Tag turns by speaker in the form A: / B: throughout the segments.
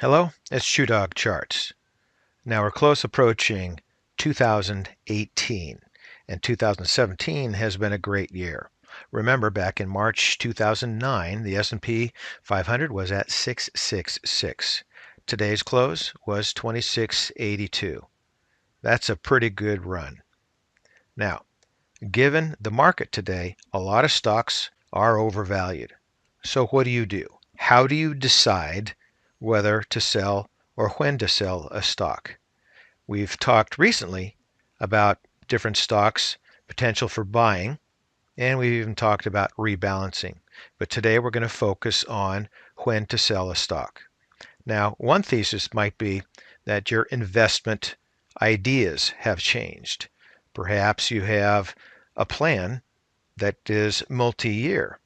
A: Hello, it's ChewDog Charts. Now we're close approaching 2018, and 2017 has been a great year. Remember, back in March 2009, the S&P 500 was at 666. Today's close was 2682. That's a pretty good run. Now, given the market today, a lot of stocks are overvalued. So what do you do? How do you decide whether to sell or when to sell a stock? We've talked recently about different stocks, potential for buying, and we've even talked about rebalancing. But today we're going to focus on when to sell a stock. Now, one thesis might be that your investment ideas have changed. Perhaps you have a plan that is multi-year,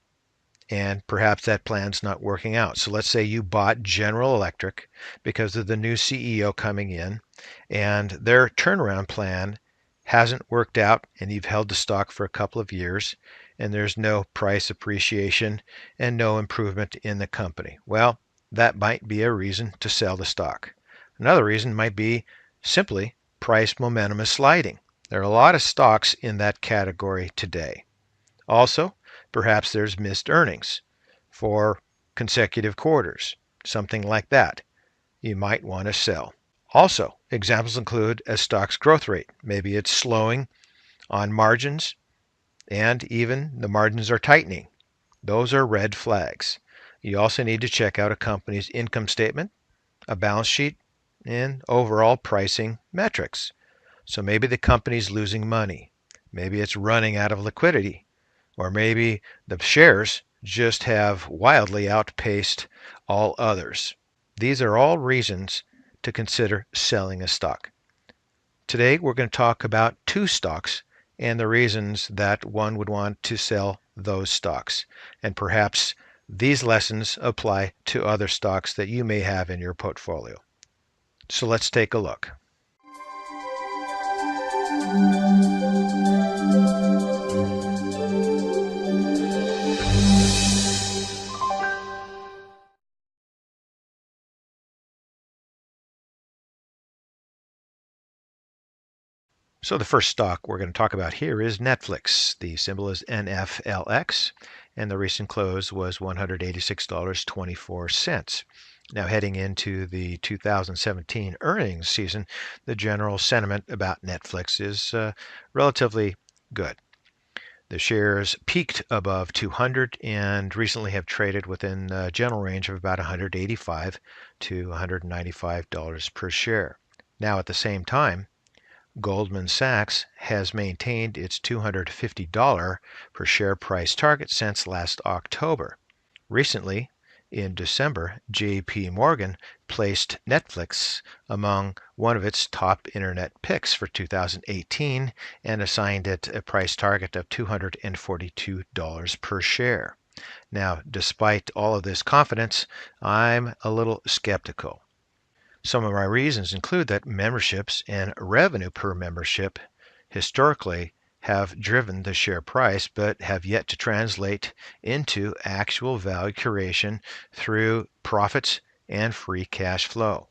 A: and perhaps that plan's not working out. So let's say you bought General Electric because of the new CEO coming in, and their turnaround plan hasn't worked out, and you've held the stock for a couple of years, and there's no price appreciation and no improvement in the company. Well, that might be a reason to sell the stock. Another reason might be simply price momentum is sliding. There are a lot of stocks in that category today. Also, perhaps there's missed earnings for consecutive quarters, something like that. You might want to sell. Also, examples include a stock's growth rate. Maybe it's slowing on margins, and even the margins are tightening. Those are red flags. You also need to check out a company's income statement, a balance sheet, and overall pricing metrics. So maybe the company's losing money. Maybe it's running out of liquidity. Or maybe the shares just have wildly outpaced all others. These are all reasons to consider selling a stock. Today we're going to talk about two stocks and the reasons that one would want to sell those stocks. And perhaps these lessons apply to other stocks that you may have in your portfolio. So let's take a look. So the first stock we're going to talk about here is Netflix. The symbol is NFLX, and the recent close was $186.24. Now, heading into the 2017 earnings season, the general sentiment about Netflix is relatively good. The shares peaked above 200 and recently have traded within a general range of about $185 to $195 per share. Now, at the same time, Goldman Sachs has maintained its $250 per share price target since last October. Recently, in December, J.P. Morgan placed Netflix among one of its top internet picks for 2018 and assigned it a price target of $242 per share. Now, despite all of this confidence, I'm a little skeptical. Some of my reasons include that memberships and revenue per membership historically have driven the share price, but have yet to translate into actual value creation through profits and free cash flow.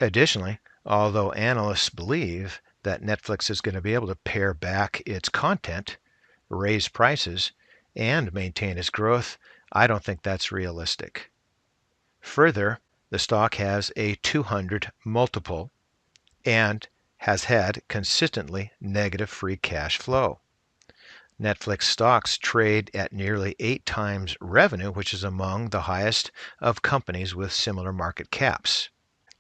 A: Additionally, although analysts believe that Netflix is going to be able to pare back its content, raise prices, and maintain its growth, I don't think that's realistic. Further, the stock has a 200 multiple and has had consistently negative free cash flow. Netflix stocks trade at nearly 8 times revenue, which is among the highest of companies with similar market caps.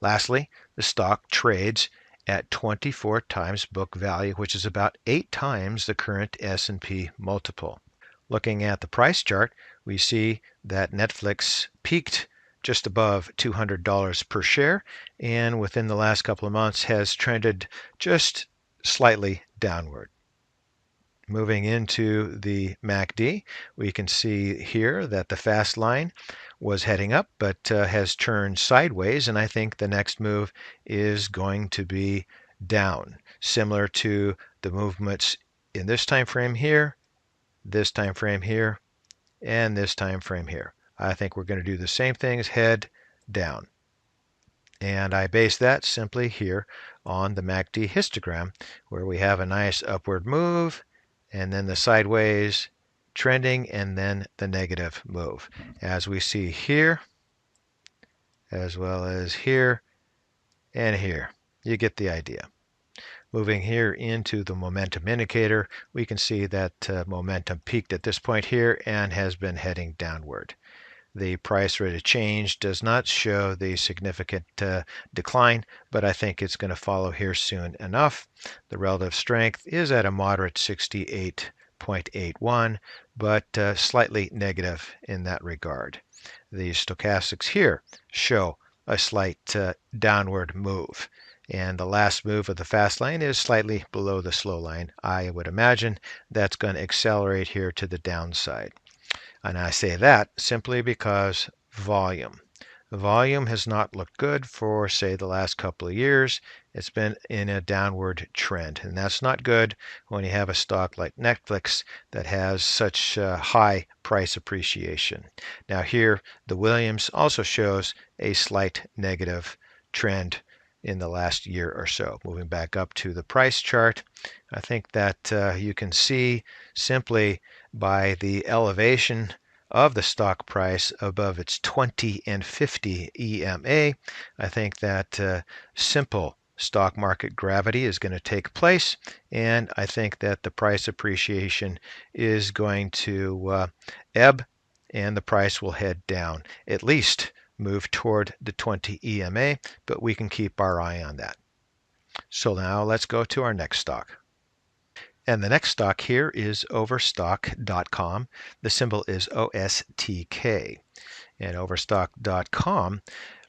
A: Lastly, the stock trades at 24 times book value, which is about 8 times the current S&P multiple. Looking at the price chart, we see that Netflix peaked just above $200 per share, and within the last couple of months has trended just slightly downward. Moving into the MACD, we can see here that the fast line was heading up, but has turned sideways, and I think the next move is going to be down, similar to the movements in this time frame here, this time frame here, and this time frame here. I think we're going to do the same thing as head down. And I base that simply here on the MACD histogram, where we have a nice upward move, and then the sideways trending, and then the negative move. As we see here, as well as here and here. You get the idea. Moving here into the momentum indicator, we can see that momentum peaked at this point here and has been heading downward. The price rate of change does not show the significant decline, but I think it's going to follow here soon enough. The relative strength is at a moderate 68.81, but slightly negative in that regard. The stochastics here show a slight downward move. And the last move of the fast line is slightly below the slow line. I would imagine that's going to accelerate here to the downside. And I say that simply because volume. Volume has not looked good for, say, the last couple of years. It's been in a downward trend, and that's not good when you have a stock like Netflix that has such high price appreciation. Now here, the Williams also shows a slight negative trend in the last year or so. Moving back up to the price chart, I think that you can see simply by the elevation of the stock price above its 20 and 50 EMA. I think that simple stock market gravity is going to take place, and I think that the price appreciation is going to ebb, and the price will head down, at least move toward the 20 EMA, but we can keep our eye on that. So now let's go to our next stock. And the next stock here is Overstock.com. The symbol is OSTK. And Overstock.com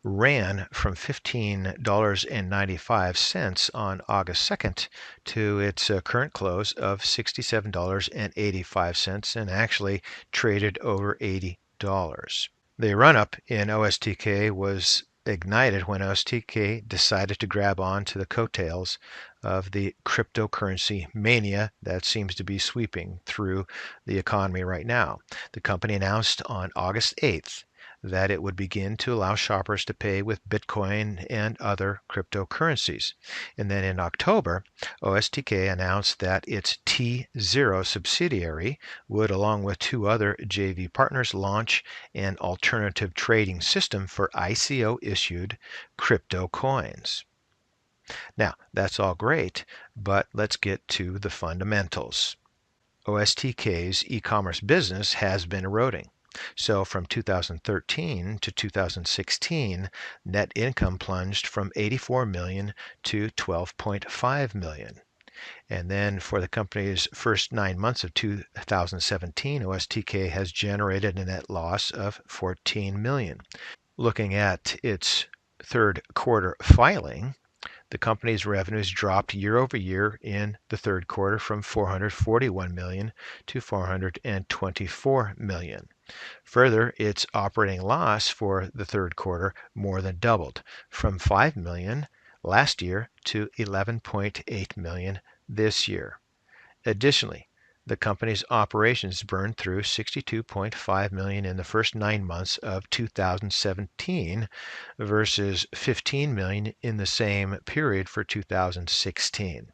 A: ran from $15.95 on August 2nd to its current close of $67.85 and actually traded over $80. The run-up in OSTK was ignited when OSTK decided to grab on to the coattails of the cryptocurrency mania that seems to be sweeping through the economy right now. The company announced on August 8th that it would begin to allow shoppers to pay with Bitcoin and other cryptocurrencies. And then in October, OSTK announced that its T0 subsidiary would, along with two other JV partners, launch an alternative trading system for ICO-issued crypto coins. Now, that's all great, but let's get to the fundamentals. OSTK's e-commerce business has been eroding. So from 2013 to 2016, net income plunged from 84 million to 12.5 million. And then for the company's first 9 months of 2017, OSTK has generated a net loss of 14 million. Looking at its third quarter filing, the company's revenues dropped year over year in the third quarter from 441 million to 424 million. Further, its operating loss for the third quarter more than doubled from 5 million last year to 11.8 million this year. Additionally, the company's operations burned through 62.5 million in the first 9 months of 2017 versus 15 million in the same period for 2016.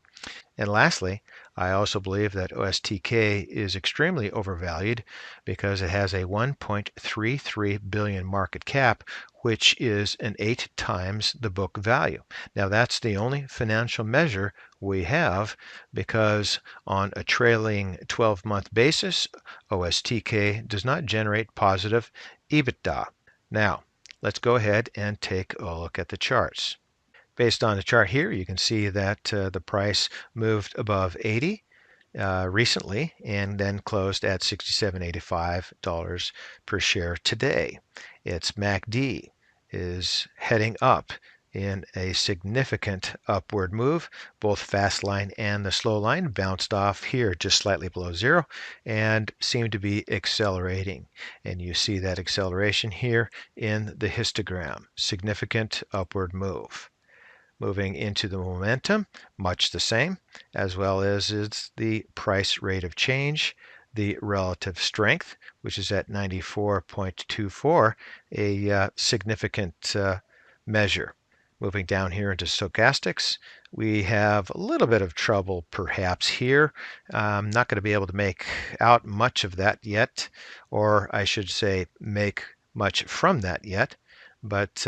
A: And lastly, I also believe that OSTK is extremely overvalued because it has a 1.33 billion market cap, which is an 8 times the book value. Now that's the only financial measure we have because on a trailing 12-month basis, OSTK does not generate positive EBITDA. Now, let's go ahead and take a look at the charts. Based on the chart here, you can see that the price moved above 80 recently and then closed at $67.85 per share today. Its MACD is heading up in a significant upward move. Both fast line and the slow line bounced off here just slightly below zero and seem to be accelerating. And you see that acceleration here in the histogram. Significant upward move. Moving into the momentum, much the same, as well as is the price rate of change, the relative strength, which is at 94.24, a significant measure. Moving down here into stochastics, we have a little bit of trouble perhaps here. I'm not going to be able to make out much of that yet, or I should say make much from that yet, but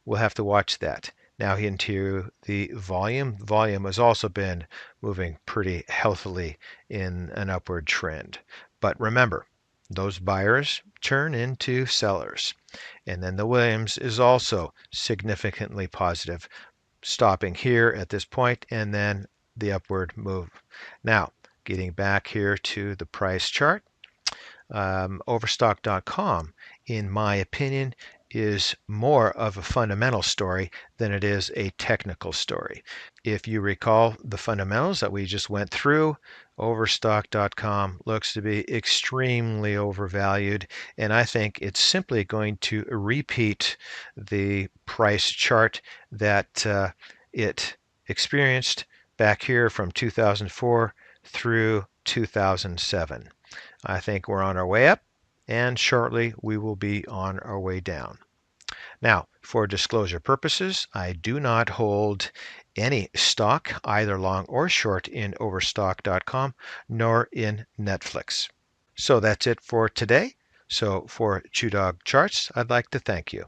A: we'll have to watch that. Now into the volume. Volume has also been moving pretty healthily in an upward trend. But remember, those buyers turn into sellers. And then the Williams is also significantly positive, stopping here at this point and then the upward move. Now, getting back here to the price chart, Overstock.com, in my opinion, is more of a fundamental story than it is a technical story. If you recall the fundamentals that we just went through, Overstock.com looks to be extremely overvalued, and I think it's simply going to repeat the price chart that it experienced back here from 2004 through 2007. I think we're on our way up, and shortly we will be on our way down. Now, for disclosure purposes, I do not hold any stock, either long or short, in Overstock.com, nor in Netflix. So that's it for today. So for ChewDog Charts, I'd like to thank you.